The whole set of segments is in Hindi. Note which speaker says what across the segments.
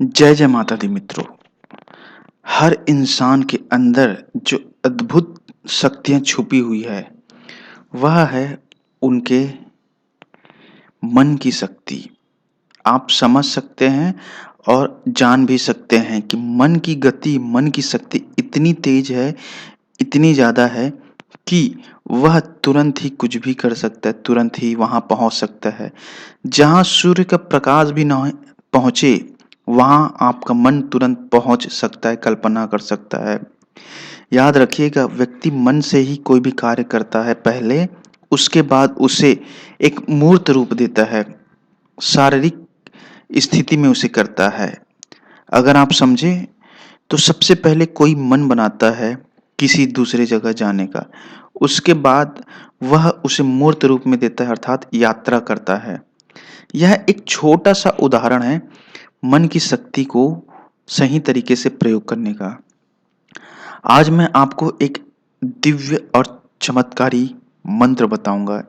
Speaker 1: जय जय माता दी मित्रों। हर इंसान के अंदर जो अद्भुत शक्तियाँ छुपी हुई है, वह है उनके मन की शक्ति। आप समझ सकते हैं और जान भी सकते हैं कि मन की गति, मन की शक्ति इतनी तेज है, इतनी ज़्यादा है कि वह तुरंत ही कुछ भी कर सकता है, तुरंत ही वहाँ पहुँच सकता है। जहाँ सूर्य का प्रकाश भी ना पहुँचे, वहाँ आपका मन तुरंत पहुँच सकता है, कल्पना कर सकता है। याद रखिएगा, व्यक्ति मन से ही कोई भी कार्य करता है पहले, उसके बाद उसे एक मूर्त रूप देता है, शारीरिक स्थिति में उसे करता है। अगर आप समझें, तो सबसे पहले कोई मन बनाता है किसी दूसरे जगह जाने का, उसके बाद वह उसे मूर्त रूप में देता है, अर्थात यात्रा करता है। यह एक छोटा-सा उदाहरण है मन की शक्ति को सही तरीके से प्रयोग करने का। आज मैं आपको एक दिव्य और चमत्कारी मंत्र बताऊंगा।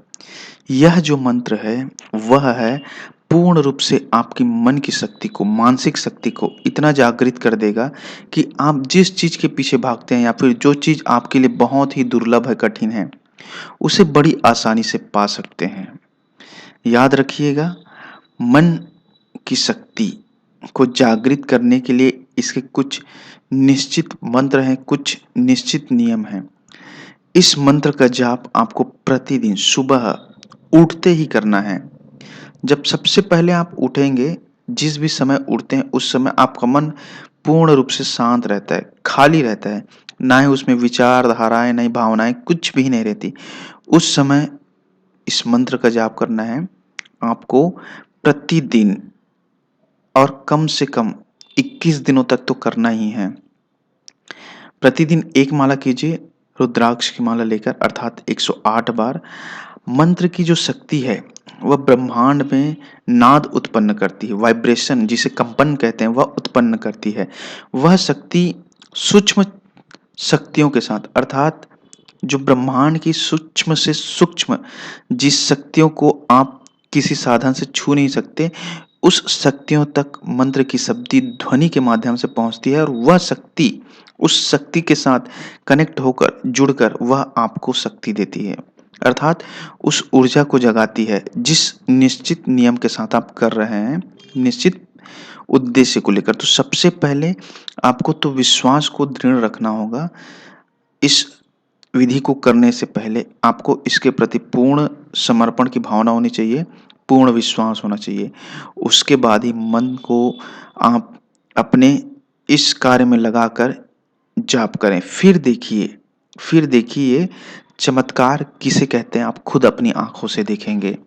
Speaker 1: यह जो मंत्र है, वह है पूर्ण रूप से आपकी मन की शक्ति को, मानसिक शक्ति को इतना जागृत कर देगा कि आप जिस चीज़ के पीछे भागते हैं या फिर जो चीज़ आपके लिए बहुत ही दुर्लभ है, कठिन है, उसे बड़ी आसानी से पा सकते हैं। याद रखिएगा, मन की शक्ति को जागृत करने के लिए इसके कुछ निश्चित मंत्र हैं, कुछ निश्चित नियम हैं। इस मंत्र का जाप आपको प्रतिदिन सुबह उठते ही करना है। जब सबसे पहले आप उठेंगे, जिस भी समय उठते हैं, उस समय आपका मन पूर्ण रूप से शांत रहता है, खाली रहता है। ना ही उसमें विचारधाराएँ, ना ही भावनाएँ, कुछ भी नहीं रहती। उस समय इस मंत्र का जाप करना है आपको प्रतिदिन, और कम से कम 21 दिनों तक तो करना ही है। प्रतिदिन एक माला कीजिए, रुद्राक्ष की माला लेकर, अर्थात 108 बार। मंत्र की जो शक्ति है, वह ब्रह्मांड में नाद उत्पन्न करती है, वाइब्रेशन जिसे कंपन कहते हैं, वह उत्पन्न करती है। वह शक्ति सूक्ष्म शक्तियों के साथ, अर्थात जो ब्रह्मांड की सूक्ष्म से सूक्ष्म जिस शक्तियों को आप किसी साधन से छू नहीं सकते, उस शक्तियों तक मंत्र की शब्दी ध्वनि के माध्यम से पहुंचती है, और वह शक्ति उस शक्ति के साथ कनेक्ट होकर, जुड़कर वह आपको शक्ति देती है, अर्थात उस ऊर्जा को जगाती है जिस निश्चित नियम के साथ आप कर रहे हैं, निश्चित उद्देश्य को लेकर। तो सबसे पहले आपको तो विश्वास को दृढ़ रखना होगा। इस विधि को करने से पहले आपको इसके प्रति पूर्ण समर्पण की भावना होनी चाहिए, पूर्ण विश्वास होना चाहिए। उसके बाद ही मन को आप अपने इस कार्य में लगाकर जाप करें। फिर देखिए चमत्कार किसे कहते हैं, आप खुद अपनी आँखों से देखेंगे।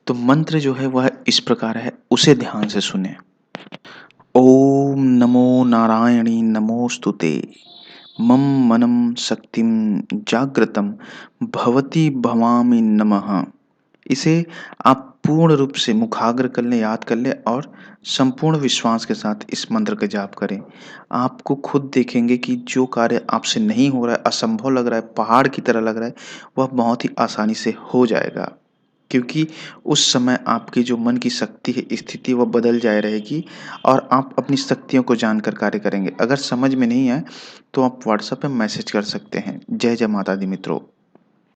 Speaker 1: तो मंत्र जो है वह इस प्रकार है, उसे ध्यान से सुनें। ओम नमो नारायणी नमोस्तुते। मम मनम शक्तिम जागृतम भवती भवामि नमः। इसे आप पूर्ण रूप से मुखाग्र कर लें, याद कर लें, और संपूर्ण विश्वास के साथ इस मंत्र का जाप करें। आपको खुद देखेंगे कि जो कार्य आपसे नहीं हो रहा है, असंभव लग रहा है, पहाड़ की तरह लग रहा है, वह बहुत ही आसानी से हो जाएगा। क्योंकि उस समय आपकी जो मन की शक्ति है, स्थिति वह बदल जाए रहेगी, और आप अपनी शक्तियों को जानकर कार्य करेंगे। अगर समझ में नहीं आए, तो आप व्हाट्सएप पे मैसेज कर सकते हैं। जय जय माता दी मित्रों।